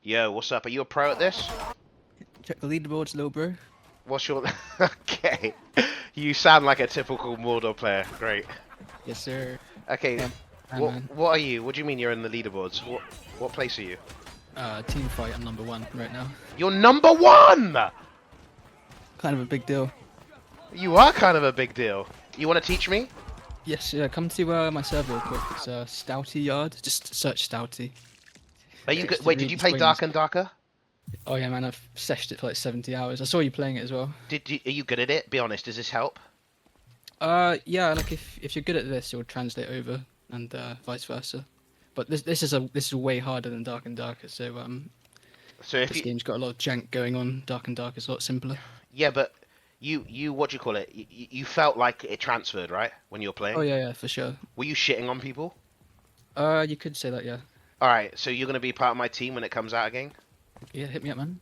Yo, what's up? Are you a pro at this? Check the leaderboards, little bro. What's your... Okay. You sound like a typical Mordhau player. Great. Yes, sir. Okay. Yeah, What are you? What do you mean you're in the leaderboards? What place are you? Team fight, I'm number 1 right now. You're number 1! Kind of a big deal. You are kind of a big deal. You want to teach me? Yes, yeah, come to my server real quick. It's Stouty Yard. Just search Stouty. Are you good? Wait, did you play Dark and Darker? Oh yeah, man, I've seshed it for like 70 hours. I saw you playing it as well. Are you good at it? Be honest, does this help? Yeah, like if you're good at this, it will translate over, and vice versa. But this is way harder than Dark and Darker. So So if this game's got a lot of jank going on. Dark and Darker is a lot simpler. Yeah, but you what do you call it? You felt like it transferred, right? When you were playing? Oh yeah, for sure. Were you shitting on people? You could say that, yeah. Alright, so you're going to be part of my team when it comes out again? Yeah, hit me up, man.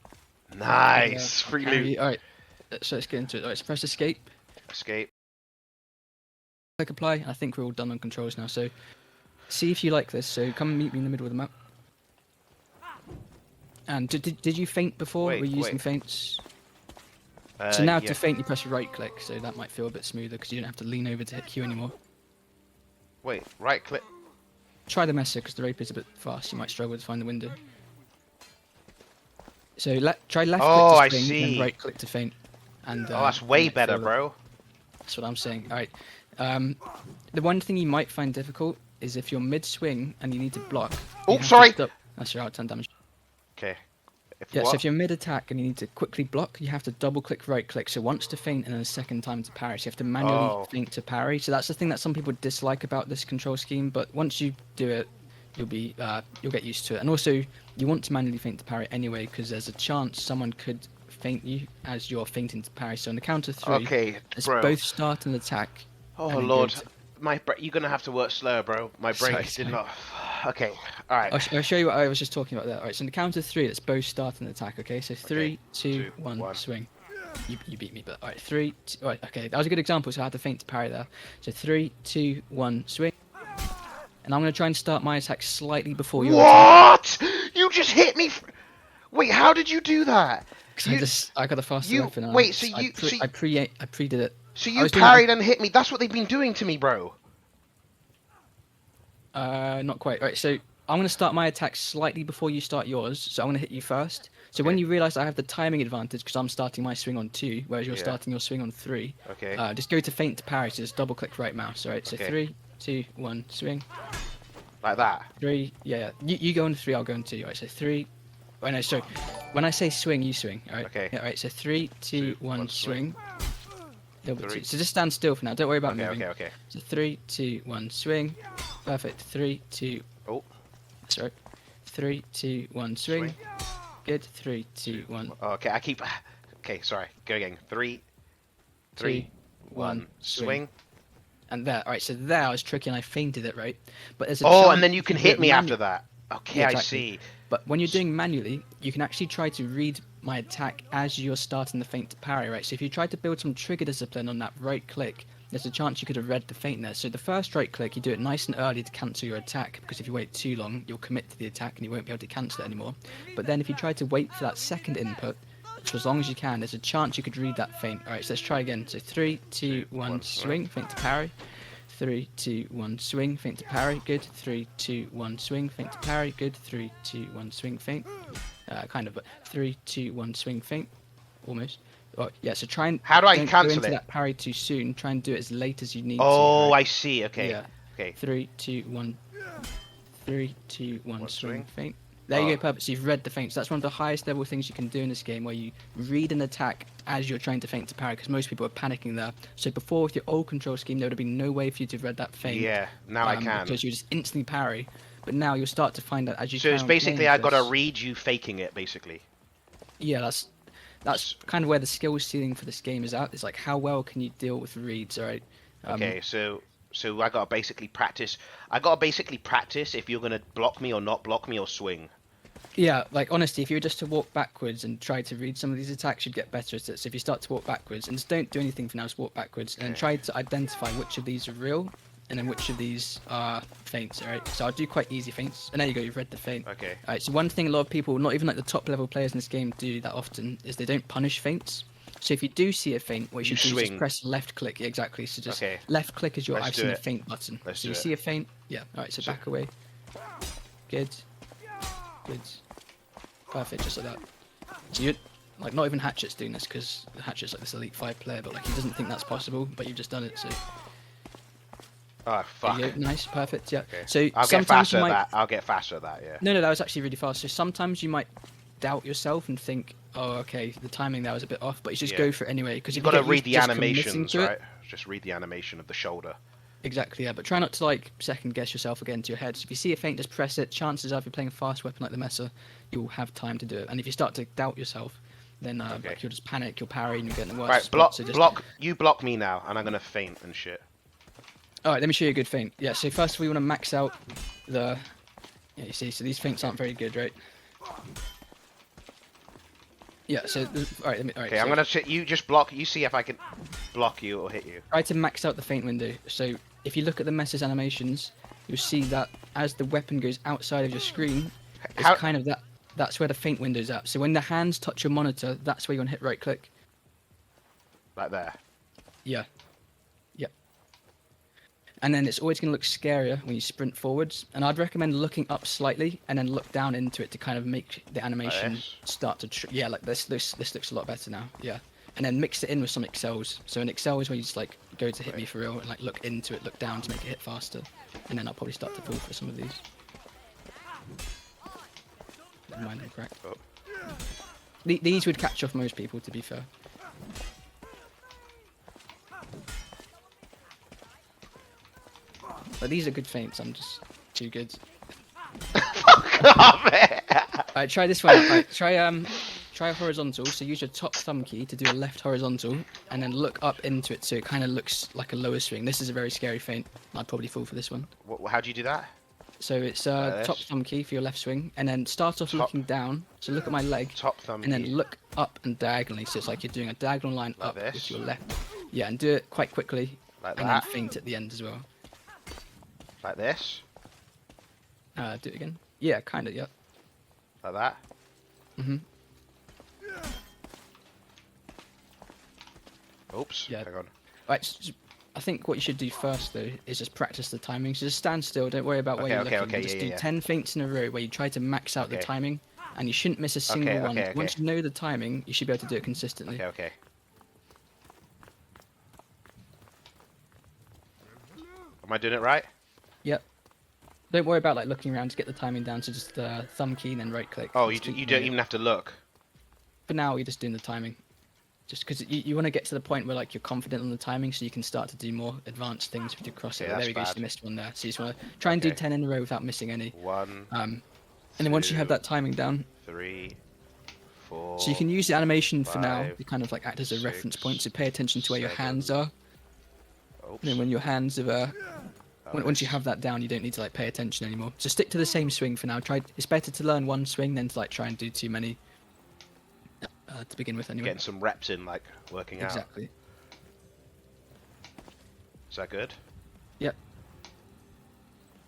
Nice! Free loot. Alright, so let's get into it. Alright, so press escape. Escape. Click apply. I think we're all done on controls now, so see if you like this. So come and meet me in the middle of the map. And did you feint before? Wait, Were you using feints? So now yeah. to feint, you press right click, so that might feel a bit smoother because you don't have to lean over to hit Q anymore. Wait, right click. Try the messer because the rope is a bit fast. You might struggle to find the window. So try left Oh, click to I feint, see. and right click to feint. And Oh, that's way you might better, feel that. bro. That's what I'm saying. Alright. The one thing you might find difficult is if you're mid-swing and you need to block. Oh, sorry! That's right, 10 damage. Okay. Yeah, so if you're mid-attack and you need to quickly block, you have to double-click right-click. So once to feint and then a second time to parry. So you have to manually feint to parry. So that's the thing that some people dislike about this control scheme. But once you do it, you'll get used to it. And also, you want to manually feint to parry anyway because there's a chance someone could feint you as you're feinting to parry. So on the count of 3, Okay, let's bro. both start an attack. Oh, and then Lord. go to- You're going to have to work slower, bro. My brain Sorry, did sorry. not... Okay, alright. I'll show you what I was just talking about there. Alright, so on the count of 3, let's both start an attack, okay? So 3, 2, 1, swing. You beat me, but alright, 3, 2, alright, okay, that was a good example, so I had to feint to parry there. So 3, 2, 1, swing. And I'm going to try and start my attack slightly before your attack. What? You just hit me... Wait, how did you do that? Because I got a faster weapon. And I pre-did it. So you parried and hit me. That's what they've been doing to me, bro. Not quite. Alright, so I'm going to start my attack slightly before you start yours. So I'm going to hit you first. So when you realise I have the timing advantage because I'm starting my swing on 2, whereas you're starting your swing on 3. Okay. Just go to feint to parry. So just double click right mouse. Alright, so 3, 2, 1, swing. Like that? 3, yeah. You go on 3, I'll go on 2. Alright, so 3. Oh no, sorry. When I say swing, you swing. Alright. Okay. Yeah, alright, so 3, 2, 1, swing. So just stand still for now. Don't worry about moving. Okay. So 3, 2, 1, swing. Perfect. 3, 2. Oh. That's right. 3, 2, 1, swing. Good. 3, 2, 1. Okay, I keep... Okay, sorry. Go again. 3, 2, 1, swing. And there. Alright, so there I was tricky and I feinted it, right? But there's a Oh, chance and then you can do it hit me after manually. that. Okay, Yeah, I exactly. see. But when you're doing manually, you can actually try to read my attack as you're starting the feint to parry, right? So if you try to build some trigger discipline on that right click, there's a chance you could have read the feint there. So the first right click, you do it nice and early to cancel your attack, because if you wait too long, you'll commit to the attack and you won't be able to cancel it anymore. But then if you try to wait for that second input, for as long as you can, there's a chance you could read that feint. Alright, so let's try again. So 3, 2, 1, swing, feint to parry. 3, 2, 1, swing, feint to parry, good. 3, 2, 1, swing, feint to parry, good. 3, 2, 1, swing, feint. Kind of, but 3, 2, 1, swing, feint. Almost. Oh, yeah, so try and... How do I don't cancel go into it? that parry too soon. Try and do it as late as you need to. Oh, Right? I see. Okay. Yeah. Okay. 3, 2, 1. 3, 2, 1, swing, swing? feint. There you go, perfect. So you've read the feint. So that's one of the highest level things you can do in this game, where you read an attack as you're trying to feint to parry, because most people are panicking there. So before, with your old control scheme, there would have been no way for you to have read that feint. Yeah, now I can. Because you just instantly parry. But now you'll start to find that as you So it's carry on basically playing I gotta this- read you faking it, basically. Yeah, that's kind of where the skill ceiling for this game is at. It's like, how well can you deal with reads, alright? Okay, so I gotta basically practice. I gotta basically practice if you're gonna block me or not block me or swing. Yeah, like honestly, if you were just to walk backwards and try to read some of these attacks, you'd get better at it. So if you start to walk backwards, and just don't do anything for now, just walk backwards, and try to identify which of these are real, and then which of these are feints, alright? So I'll do quite easy feints. And there you go, you've read the feint. Okay. Alright, so one thing a lot of people, not even like the top level players in this game, do that often is they don't punish feints. So if you do see a feint, what you should do is just press left click. Yeah, exactly. So just left click is your I've seen a feint button. So you see a feint, yeah. Alright, so back away. Good. Good. Perfect, just like that. So you like not even Hatchet's doing this because Hatchet's like this Elite 5 player, but like he doesn't think that's possible, but you've just done it, so. Oh fuck. Nice, perfect, yeah. Okay. So I'll get faster at that. I'll get faster at that, yeah. No, that was actually really fast. So sometimes you might doubt yourself and think, oh, okay, the timing there was a bit off, but you just go for it anyway. Because you've got to read the animations, right? Just read the animation of the shoulder. Exactly, yeah. But try not to like second guess yourself again to your head. So if you see a feint, just press it. Chances are, if you're playing a fast weapon like the Messer, you'll have time to do it. And if you start to doubt yourself, then like you'll just panic, you'll parry, and you'll get in the worst. Right, block, block. You block me now, and I'm gonna feint and shit. All right, let me show you a good feint. Yeah. So first of all, you want to max out the. Yeah, you see. So these feints aren't very good, right? Yeah. So all right. Okay, I'm gonna shit. You just block. You see if I can block you or hit you. Try to max out the feint window. So if you look at the Messer's animations, you'll see that as the weapon goes outside of your screen, it's kind of that. That's where the feint window's at. So when the hands touch your monitor, that's where you want to hit right click. Like there. Yeah. Yep. And then it's always going to look scarier when you sprint forwards. And I'd recommend looking up slightly and then look down into it to kind of make the animation start to... yeah, like this looks a lot better now. Yeah. And then mix it in with some excels. So an excel is where you just like go to hit me for real and like look into it, look down to make it hit faster. And then I'll probably start to fall for some of these. Never mind, I'm correct. Oh. These would catch off most people, to be fair. But these are good feints, I'm just too good. Fuck off, man! Alright, try this one. Alright, try a horizontal, so use your top thumb key to do a left horizontal, and then look up into it so it kind of looks like a lower swing. This is a very scary feint. I'd probably fall for this one. How do you do that? So it's top thumb key for your left swing, and then start off looking down. So look at my leg, top thumb and then look up and diagonally. So it's like you're doing a diagonal line like up this. with your left. Yeah, and do it quite quickly, like and that. then feint at the end as well. Like this. Do it again. Yeah, kind of. Yeah. Like that. Mhm. Oops. Yeah. Hang on. Right. I think what you should do first, though, is just practice the timing. So just stand still. Don't worry about where you're looking. Just do 10 feints in a row where you try to max out the timing, and you shouldn't miss a single one. Once you know the timing, you should be able to do it consistently. Okay. Am I doing it right? Yep. Don't worry about like looking around to get the timing down. So just thumb key and then right click. Oh, you don't even have to look. For now, you're just doing the timing. Just because you want to get to the point where like you're confident on the timing, so you can start to do more advanced things with your crossover. There we go. You missed one there. So you just want to try and do 10 in a row without missing any. One. And then once you have that timing down. 3, 4. So you can use the animation 5, for now to kind of like act as a 6, reference point. So pay attention to where your 7. hands are. Oops. And then when your hands are once you have that down, you don't need to like pay attention anymore. So stick to the same swing for now. It's better to learn one swing than to like try and do too many. To begin with, anyway. Getting some reps in, like working out. Exactly. Is that good? Yep.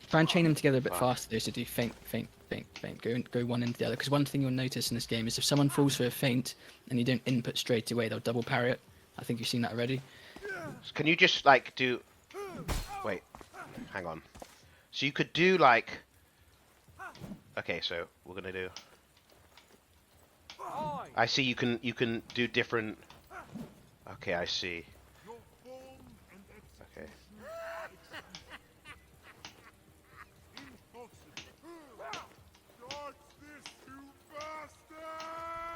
Try and chain them together a bit faster, though. So do feint, feint, feint, feint. Go one into the other. Because one thing you'll notice in this game is if someone falls for a feint and you don't input straight away, they'll double parry it. I think you've seen that already. Can you just like do? Wait, hang on. So you could do like. Okay, so we're gonna do. I see you can do different. Okay, I see. Okay.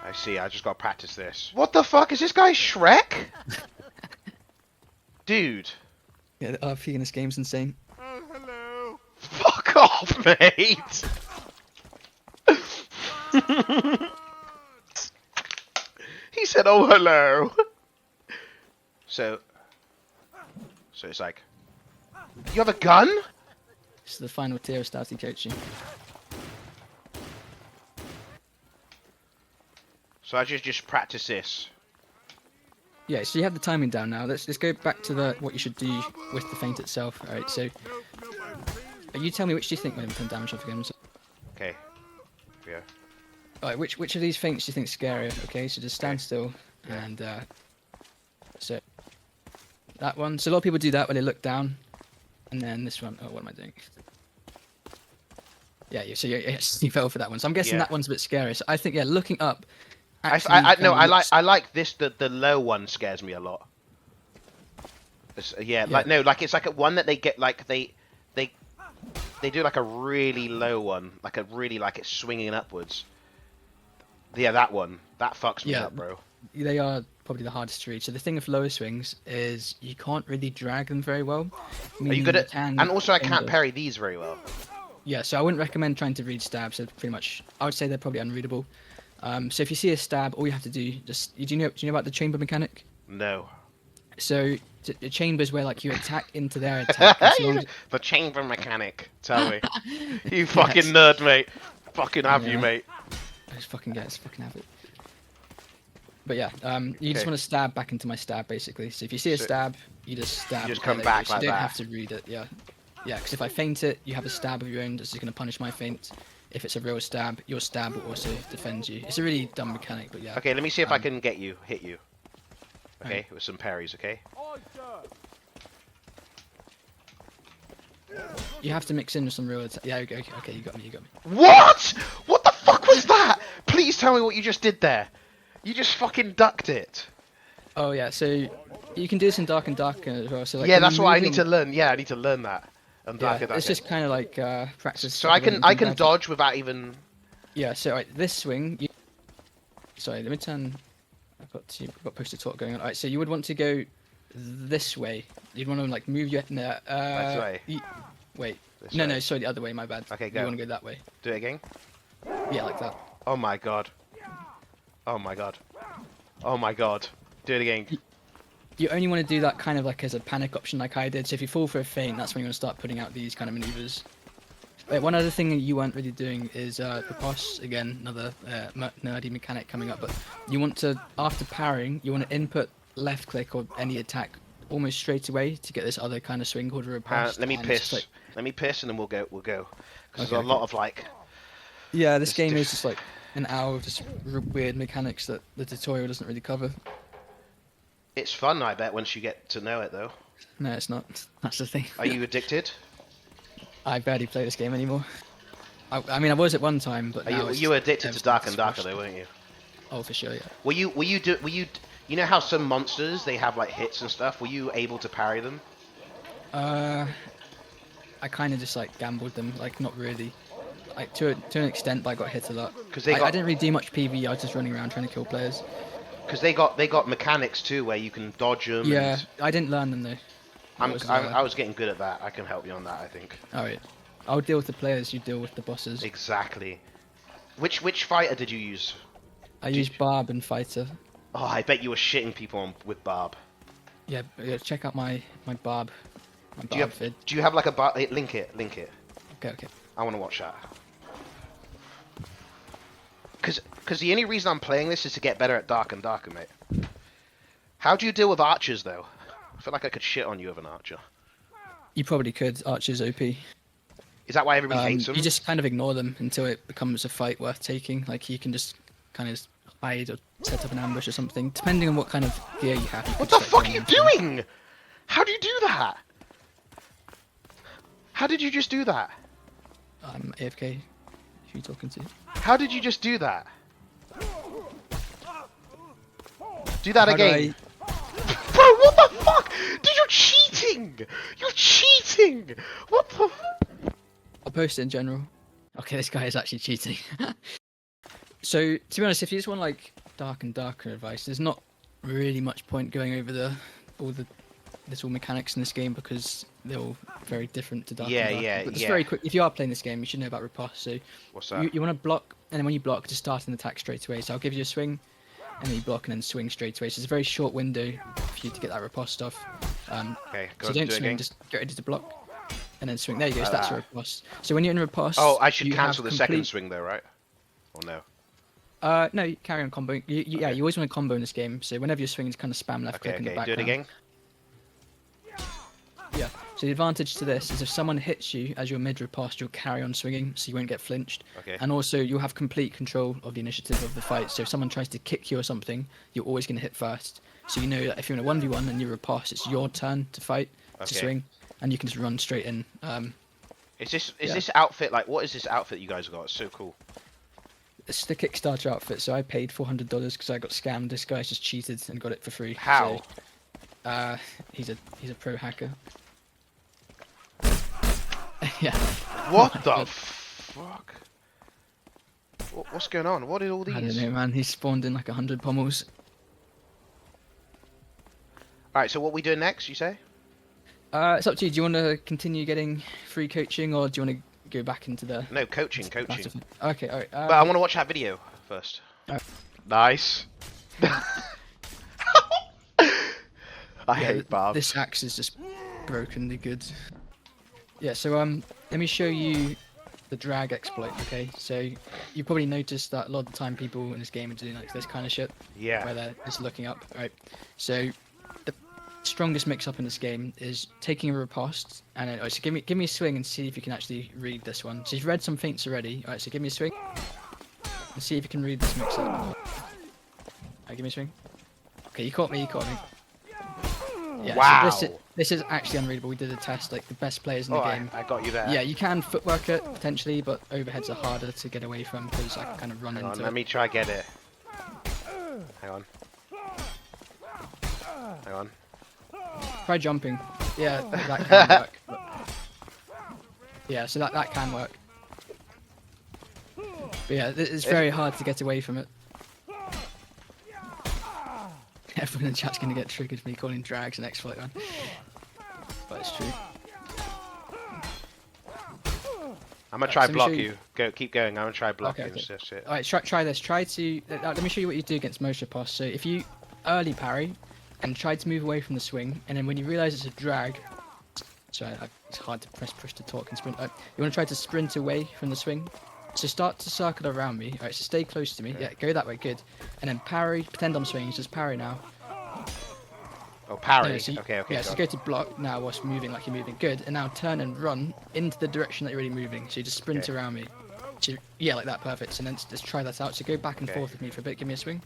I see. I just got to practice this. What the fuck is this guy, Shrek? Dude. Yeah, the RP in this game's insane. Oh, hello. Fuck off, mate. He said, "Oh, hello." So it's like, you have a gun? This is the final tier of Stouty Coaching. So I just practice this. Yeah, so you have the timing down now. Let's go back to what you should do with the feint itself. All right, so you tell me which do you think will inflict damage off again. Okay. Yeah. All right, which of these feints do you think is scarier? Okay, so just stand still Yeah. and so that one. So a lot of people do that when they look down, and then this one. Oh, what am I doing? Yeah, so you fell for that one. So I'm guessing Yeah. that one's a bit scary. So I think looking up. I actually no, kinda looks- I like this. The low one scares me a lot. Yeah, like no, like it's like a one that they get like they do like a really low one, like a really like it's swinging upwards. Yeah, that one that fucks me up, bro. They are probably the hardest to reach. So the thing with lower swings is you can't really drag them very well. Are you good at? And also, I can't parry these very well. Yeah, so I wouldn't recommend trying to read stabs. So pretty much, I would say they're probably unreadable. So if you see a stab, all you have to do do you know about the chamber mechanic? No. So the chamber is where like you attack into their attack. The chamber mechanic. Tell me. You fucking nerd, mate. Fucking have you, mate. I just fucking have it. But yeah, you just want to stab back into my stab basically. So if you see a stab, you just stab. You just come back like that. You don't have to read it. Yeah. Yeah, because if I feint it, you have a stab of your own. This is going to punish my feint. If it's a real stab, your stab will also defend you. It's a really dumb mechanic, but yeah. Okay, let me see if I can hit you. Okay, with some parries, okay? You have to mix in with some real attack. Yeah, okay, you got me. What? What the fuck was that? Please tell me what you just did there. You just fucking ducked it. Oh yeah, so you can do this in Dark and Darker as well. So like, yeah, that's what I need to learn. Yeah, I need to learn that. It's just kind of like practice. So I can dodge without even. Yeah. So right, this swing. Sorry, let me turn. I've got push to talk going on. Alright, so you would want to go this way. You'd want to like move your This way. Wait. This No, way. no, sorry, the other way. My bad. Okay, go. You want to go that way. Do it again. Yeah, like that. Oh my god. Oh my god. Oh my god. Do it again. You only want to do that kind of like as a panic option, like I did. So if you fall for a feint, that's when you want to start putting out these kind of maneuvers. Wait, one other thing you weren't really doing is riposte. Again, another nerdy mechanic coming up. But you want to, after parrying, you want to input left click or any attack almost straight away to get this other kind of swing called a riposte. Let me piss. Let me piss, and then we'll go. Because there's a lot of like. Yeah, this game is just like an hour of just weird mechanics that the tutorial doesn't really cover. It's fun, I bet, once you get to know it, though. No, it's not. That's the thing. Are you addicted? I barely play this game anymore. I mean, I was at one time, but now you were addicted to Dark and Darker, though, weren't you? Oh, for sure, yeah. Were you? You know how some monsters they have like hits and stuff? Were you able to parry them? I kind of just like gambled them, like not really. Like to an extent, but I got hit a lot. I didn't really do much PvE. I was just running around trying to kill players. Because they got mechanics too, where you can dodge them. Yeah, I didn't learn them though. I was getting good at that. I can help you on that, I think. Alright. I'll deal with the players, you deal with the bosses. Exactly. Which fighter did you use? I used Barb and Fighter. Oh, I bet you were shitting people with Barb. Yeah, check out my Barb. Do you have like a Barb? Link it. Okay. I want to watch that. Because the only reason I'm playing this is to get better at Dark and Darker, mate. How do you deal with archers, though? I feel like I could shit on you with an archer. You probably could. Archer's OP. Is that why everybody hates them? You just kind of ignore them until it becomes a fight worth taking. Like, you can just kind of hide or set up an ambush or something, depending on what kind of gear you have. What the fuck are you doing? How do you do that? How did you just do that? I'm AFK. Who are you talking to? How did you just do that? Do that again. Bro, what the fuck? Dude, you're cheating! You're cheating! What the I'll post it in general. Okay, this guy is actually cheating. So, to be honest, if you just want like Dark and Darker advice, there's not really much point going over all the little mechanics in this game because they're all very different to Dark and Darker. Yeah. But just very quick, if you are playing this game, you should know about riposte. So, what's that? You want to block, and then when you block, just start an attack straight away. So I'll give you a swing, and then you block and then swing straight away. So it's a very short window for you to get that riposte off. Okay, so don't swing, just get ready to block, and then swing. There you go. So that's a riposte. So when you're in riposte, I should cancel the second swing though, right? Or no? No, you carry on comboing. Yeah, Okay. you always want to combo in this game. So whenever you're swinging, kind of spam left Okay, click in the okay. Do it background. again. Yeah. So the advantage to this is if someone hits you as you're mid riposte, you'll carry on swinging, so you won't get flinched. Okay. And also, you'll have complete control of the initiative of the fight. So if someone tries to kick you or something, you're always going to hit first. So you know that if you're in a 1v1 and you riposte, it's your turn to fight, to Okay. swing, and you can just run straight in. Is Yeah. this outfit like what is this outfit you guys got? It's so cool. It's the Kickstarter outfit, so I paid $400 because I got scammed. This guy's just cheated and got it for free. How? So, he's a pro hacker. Yeah. What Oh my the God. fuck? What's going on? What are all I don't these? know, man. He spawned in like 100 pommels. Alright, so what we doing next, you say? It's up to you. Do you want to continue getting free coaching, or do you want to go back into the? No, coaching. Okay, all right. But I want to watch that video first. Alright. Nice. I hate Bob. This axe is just brokenly good. Yeah. So let me show you the drag exploit. Okay. So you probably noticed that a lot of the time people in this game are doing like this kind of shit, where Yeah. they're just looking up. Right. So the strongest mix-up in this game is taking a riposte, and then, so give me a swing and see if you can actually read this one. So you've read some feints already. All right. So give me a swing and see if you can read this mix-up. Alright, give me a swing. Okay, you caught me. Yeah, Wow. So this is actually unreadable. We did a test, like the best players in the game. I got you there. Yeah, you can footwork it potentially, but overheads are harder to get away from because I can kind of run Hang on, into let it. me try get it. Hang on. Hang on. Try jumping. Yeah, that can work. Yeah, so that can work. But yeah, it's very hard to get away from it. Everyone in the chat's gonna get triggered for me calling drags an exploit, man. But it's true. I'm gonna try so let me block show you. you- Go, keep going. I'm gonna try block Okay, you. okay. That's it. Alright, try this. Try to... let me show you what you do against most riposte. So if you early parry and try to move away from the swing, and then when you realise it's a drag... Sorry, it's hard to press push to talk and sprint. You want to try to sprint away from the swing. So start to circle around me. Alright, so stay close to me. Yeah, go that way, good. And then parry, pretend I'm swinging, just parry now. Oh, parry. No, so Okay. Yeah, Go so on. go to block now whilst moving like you're moving. Good. And now turn and run into the direction that you're already moving. So you just sprint Okay. around me. So, yeah, like that, perfect. And then let's try that out. So go back and Okay. forth with me for a bit. Give me a swing.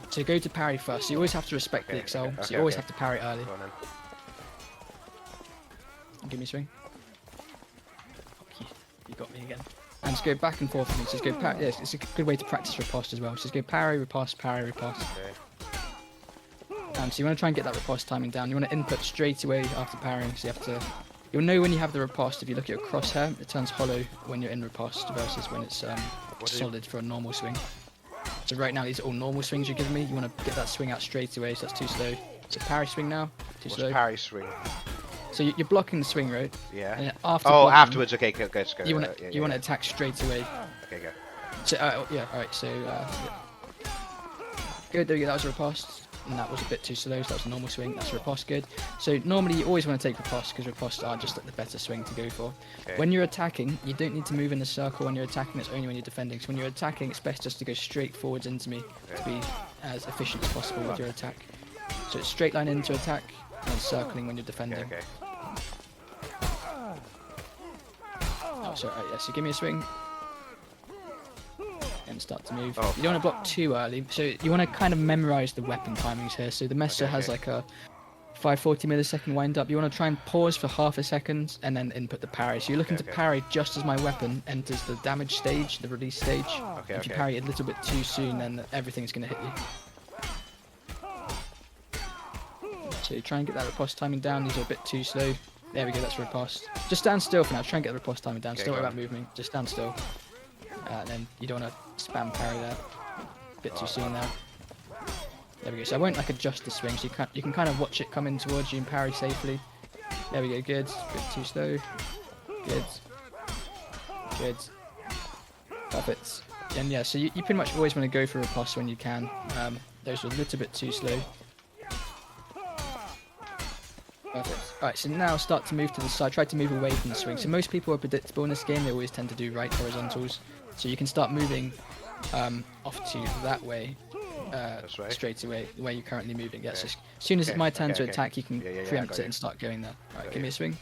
So go to parry first. So you always have to respect the Okay, excel. okay, So you always okay. have to parry early. Go on then. Give me a swing. You got me again. And just go back and forth with me. So just go parry. Yeah, it's a good way to practice riposte as well. So just go parry, riposte, parry, riposte. Okay. So you want to try and get that riposte timing down. You want to input straight away after parrying. So you have to... You'll know when you have the riposte if you look at your crosshair. It turns hollow when you're in riposte versus when it's What is it? solid for a normal swing. So right now these are all normal swings you're giving me. You want to get that swing out straight away, so that's too slow. So parry swing now, too What's slow. parry swing? So you're blocking the swing, right? Yeah. And then after Oh, blocking, afterwards. Okay, go. Go. You want to yeah. attack straight away. Okay, go. So yeah, all right. So yeah. Good. There you go. That was a riposte. And that was a bit too slow, so that was a normal swing. That's a riposte, good. So normally you always want to take riposte because ripostes are just like the better swing to go for. Okay. When you're attacking, you don't need to move in a circle when you're attacking, it's only when you're defending. So when you're attacking, it's best just to go straight forwards into me to be as efficient as possible with your attack. So it's straight line into attack and then circling when you're defending. Okay. Oh, sorry, right, yeah, so give me a swing. And start to move. Oh, You don't want to block too early, so you want to kind of memorize the weapon timings here. So the Messer Okay, has okay. like a 540 millisecond wind up. You want to try and pause for half a second and then input the parry. So you're looking Okay, to okay. parry just as my weapon enters the damage stage, the release stage. Okay, If you okay. parry it a little bit too soon, then everything's going to hit you. So you try and get that riposte timing down. These are a bit too slow. There we go, that's riposte. Just stand still for now. Try and get the riposte timing down. Okay, Don't worry go about on. moving. Just stand still. And then you don't want to spam parry there. Bit too soon there. There we go. So I won't like adjust the swing. So you can kind of watch it come in towards you and parry safely. There we go. Good. Bit too slow. Good. Good. Perfect. And yeah, so you pretty much always want to go for riposte when you can. Those are a little bit too slow. Perfect. Alright, so now start to move to the side. Try to move away from the swing. So most people are predictable in this game. They always tend to do right horizontals. So you can start moving off to that way way? straight away, the way you're currently moving. Yeah, so as soon as it's my turn to attack, you can preempt it and start going there. Alright, give me a swing.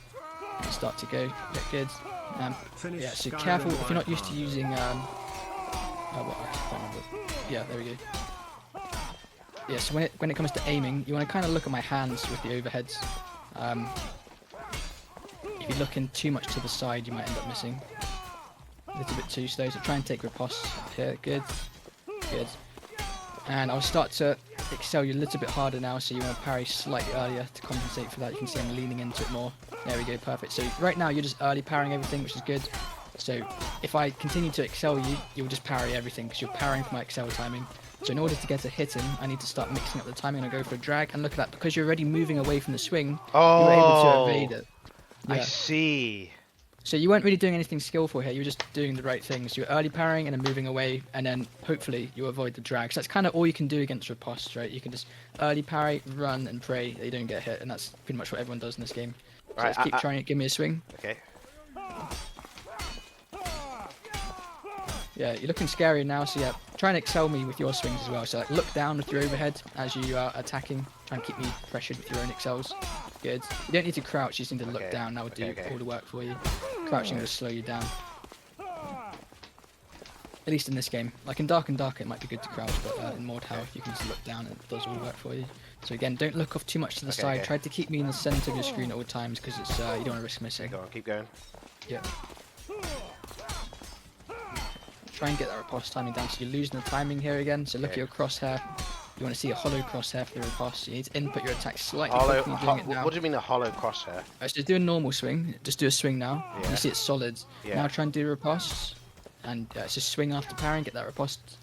Start to go. Yeah, good. Yeah, so careful if you're not used to using I can't remember. Yeah, there we go. Yeah, so when it comes to aiming, you want to kind of look at my hands with the overheads. If you're looking too much to the side, you might end up missing. A little bit too slow, so try and take riposte here. Good. Good. And I'll start to excel you a little bit harder now, so you want to parry slightly earlier to compensate for that. You can see I'm leaning into it more. There we go, perfect. So right now you're just early parrying everything, which is good. So if I continue to excel you, you'll just parry everything because you're parrying for my excel timing. So in order to get a hit in, I need to start mixing up the timing and I go for a drag. And look at that, because you're already moving away from the swing, you're able to evade it. Yeah. I see. So you weren't really doing anything skillful here, you were just doing the right things. You're early parrying and then moving away, and then hopefully you avoid the drag. So that's kind of all you can do against riposte, right? You can just early parry, run, and pray that you don't get hit, and that's pretty much what everyone does in this game. So Right, let's keep trying it, give me a swing. Okay. Yeah, you're looking scarier now, so yeah, try and excel me with your swings as well. So like, look down with your overhead as you are attacking. Try and keep me pressured with your own excels. Good. You don't need to crouch, you just need to look down. That will do all the work for you. Crouching will slow you down. At least in this game. Like in Dark and Darker, it might be good to crouch, but in Mordhau, you can just look down and it does all the work for you. So again, don't look off too much to the side. Try to keep me in the center of your screen at all times, because it's you don't want to risk missing. Go on, keep going. Yeah. Try and get that riposte timing down, so you're losing the timing here again. So look at your crosshair. You want to see a hollow crosshair for the riposte. You need to input your attack slightly quicker than you're doing it now. What do you mean a hollow crosshair? Right, so do a normal swing. Just do a swing now. Yeah. You see it's solid. Yeah. Now try and do a riposte. And it's just swing after parry and get that riposte.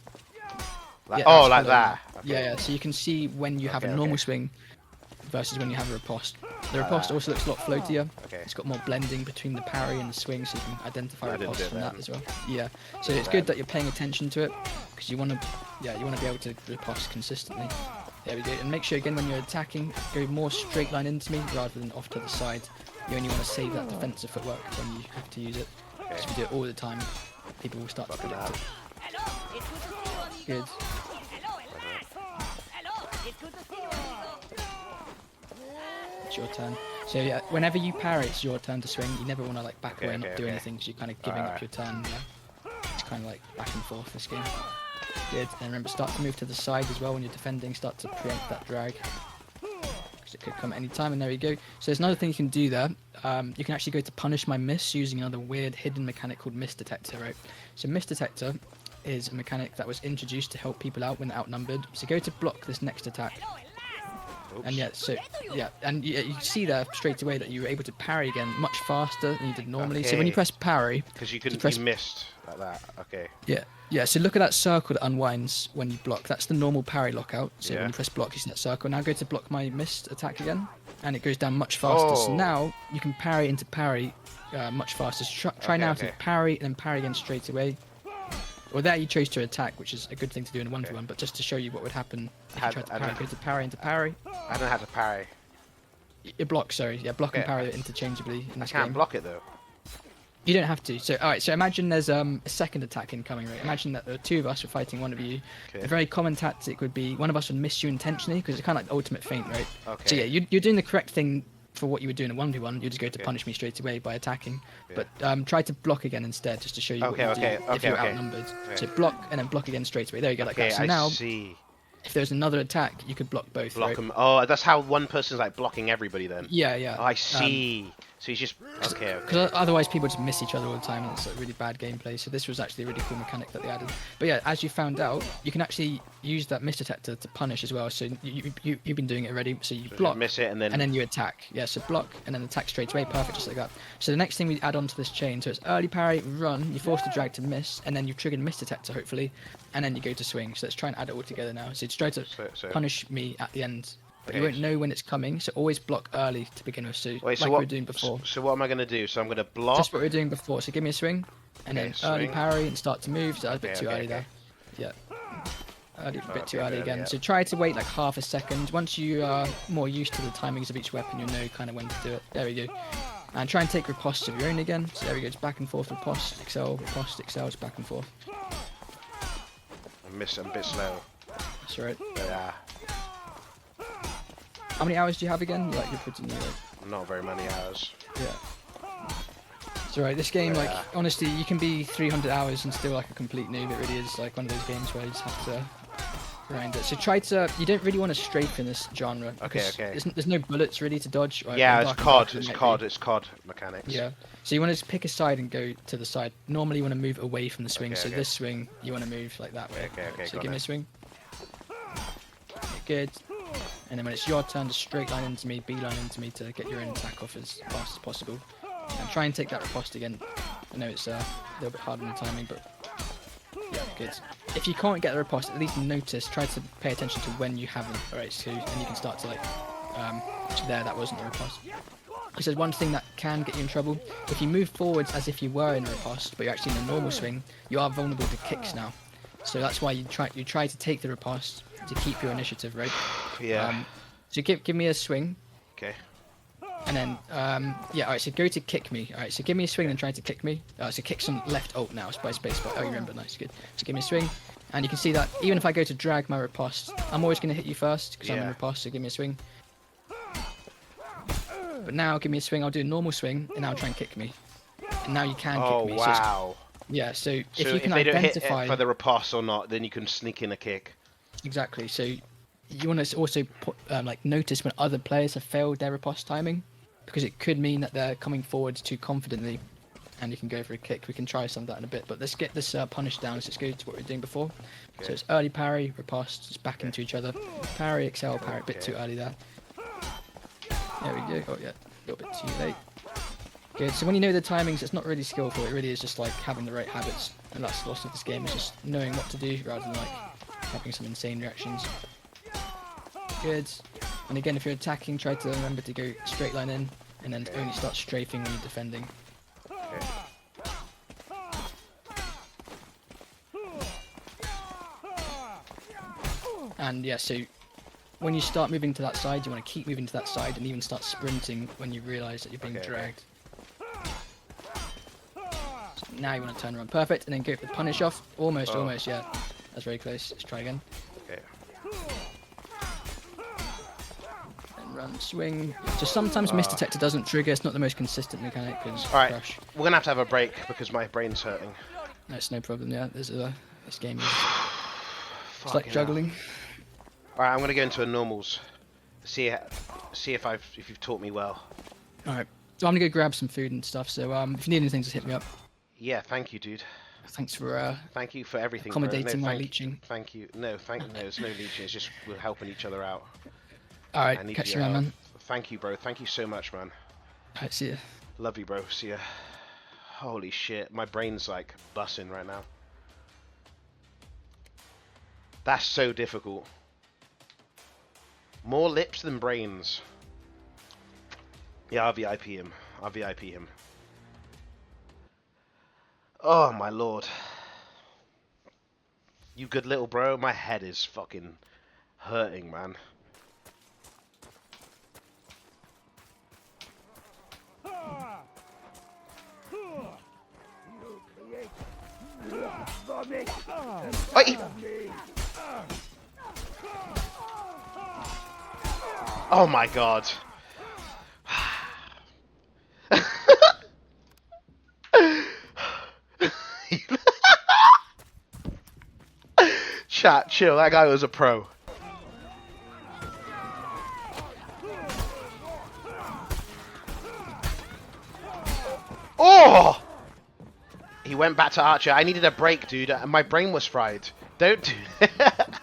Like, Yeah, oh, that's like hollow that. now. Okay. Yeah, so you can see when you have a normal swing versus when you have a riposte. The riposte also looks a lot floatier. Okay. It's got more blending between the parry and the swing, so you can identify I didn't riposte do from that. that as well. Yeah, so it's good that you're paying attention to it, because you want to, you want to be able to riposte consistently. There we go. And make sure again when you're attacking, go more straight line into me rather than off to the side. You only want to save that defensive footwork when you have to use it. Because if you do it all the time, people will start to predict it. Good. It's your turn. So yeah, whenever you parry, it's your turn to swing. You never want to like back away and not do anything, because you're kind of giving up your turn. Yeah. It's kind of like back and forth this game. Good. And remember, start to move to the side as well when you're defending. Start to preempt that drag, because it could come at any time. And there we go. So there's another thing you can do there. You can actually go to punish my miss using another weird hidden mechanic called miss detector, right? So miss detector is a mechanic that was introduced to help people out when they're outnumbered. So go to block this next attack. Oops. And and you see there straight away that you were able to parry again much faster than you did normally. So when you press parry, because you missed like that. Okay. Yeah. So look at that circle that unwinds when you block. That's the normal parry lockout. So when you press block, you see that circle. Now go to block my missed attack again, and it goes down much faster. So now you can parry into parry much faster. So try now to parry and then parry again straight away. Well, there you chose to attack, which is a good thing to do in a 1v1, but just to show you what would happen if you tried to parry, go to parry into parry. I don't know how to parry. You block, sorry. Yeah, block and parry interchangeably in this game. I can't block it though. You don't have to. So, alright, so imagine there's a second attack incoming, right? Imagine that there are two of us, we're fighting one of you. Okay. A very common tactic would be one of us would miss you intentionally, because it's kind of like the ultimate feint, right? Okay. So yeah, you're doing the correct thing for what you would do in a 1v1. You just go to punish me straight away by attacking. But try to block again instead, just to show you what you do if you're outnumbered. So block and then block again straight away. There you go, like that. So now, if there's another attack, you could block both. Block right? them. Oh, that's how one person's like blocking everybody then. Yeah. Oh, I see. So he's just Because otherwise people just miss each other all the time, and it's like really bad gameplay. So this was actually a really cool mechanic that they added. But yeah, as you found out, you can actually use that miss detector to punish as well. So you've been doing it already. So you block, you miss it, and then you attack. Yeah, so block and then attack straight away, perfect, just like that. So the next thing we add on to this chain, so it's early parry, run. You force the drag to miss, and then you trigger miss detector hopefully, and then you go to swing. So let's try and add it all together now. So just try to punish me at the end. But you won't know when it's coming, so always block early to begin with. So like we were doing before. So what am I going to do? So I'm going to block. Just what we were doing before. So give me a swing, and then early parry and start to move. So that was a bit too early there. Yeah. A bit too early again. So try to wait like half a second. Once you are more used to the timings of each weapon, you'll know kind of when to do it. There we go. And try and take ripostes of your own again. So there we go, it's back and forth, riposte, excel, it's back and forth. I'm a bit slow. That's right. Yeah. How many hours do you have again? You're pretty new, right? Not very many hours. Yeah. It's alright, this game, like, honestly, you can be 300 hours and still like a complete noob. It really is like one of those games where you just have to grind it. So you don't really want to strafe in this genre. Okay. There's no bullets really to dodge. Right? Yeah, it's COD mechanics. Yeah. So you want to just pick a side and go to the side. Normally you want to move away from the swing. Okay, so this swing, you want to move like that way. Okay. So give me a swing. Good. And then when it's your turn, just straight line into me, beeline into me to get your own attack off as fast as possible. And try and take that riposte again. I know it's a little bit harder in the timing, but yeah, good. If you can't get the riposte, at least notice, try to pay attention to when you haven't. Alright, so and you can start to like, that wasn't the riposte. Because there's one thing that can get you in trouble. If you move forwards as if you were in a riposte, but you're actually in a normal swing, you are vulnerable to kicks now. So that's why you try to take the riposte to keep your initiative, right? Yeah. So give me a swing. Okay. And then, alright, so go to kick me. Alright, so give me a swing and try to kick me. So kick's on left alt now, it's by spacebar. Oh, you remember, nice, good. So give me a swing. And you can see that even if I go to drag my riposte, I'm always going to hit you first, because I'm in riposte, so give me a swing. But now, give me a swing, I'll do a normal swing, and now try and kick me. And now you can kick me. Wow. So if you can they identify... don't hit it for the riposte or not, then you can sneak in a kick. Exactly, so you want to also put, notice when other players have failed their riposte timing, because it could mean that they're coming forward too confidently, and you can go for a kick. We can try some of that in a bit, but let's get this punish down. Let's go to what we were doing before. Okay. So it's early parry, riposte, just back into each other. Parry, excel, parry, a bit too early there. There we go. Oh yeah, a little bit too late. Good. So when you know the timings, it's not really skillful. It really is just like having the right habits, and that's the loss of this game. Is just knowing what to do rather than like having some insane reactions. Good. And again, if you're attacking, try to remember to go straight line in, and then only start strafing when you're defending. Okay. And yeah, so when you start moving to that side, you want to keep moving to that side, and even start sprinting when you realise that you're being dragged. So now you want to turn around, perfect, and then go for the punish off. Almost, yeah. That's very close. Let's try again. Okay. Run, swing. So sometimes Mist Detector doesn't trigger. It's not the most consistent mechanic. Alright, we're gonna have to have a break because my brain's hurting. No, it's no problem. Yeah, this game is it's like juggling. Alright, I'm gonna go into a normals. See if you've taught me well. Alright, so I'm gonna go grab some food and stuff. So if you need anything, just hit me up. Yeah, thank you, dude. Thank you for everything. Accommodating my leeching. Thank you. No, there's no leeching. It's just we're helping each other out. Alright, catch you around, man. Thank you, bro. Thank you so much, man. Alright, see ya. Love you, bro. See ya. Holy shit, my brain's like bussing right now. That's so difficult. More lips than brains. Yeah, I'll VIP him. Oh my lord. You good little bro? My head is fucking hurting, man. Oh my god. Chat, chill, that guy was a pro. Oh! He went back to Archer. I needed a break, dude. My brain was fried. Don't do that.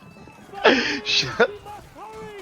Shut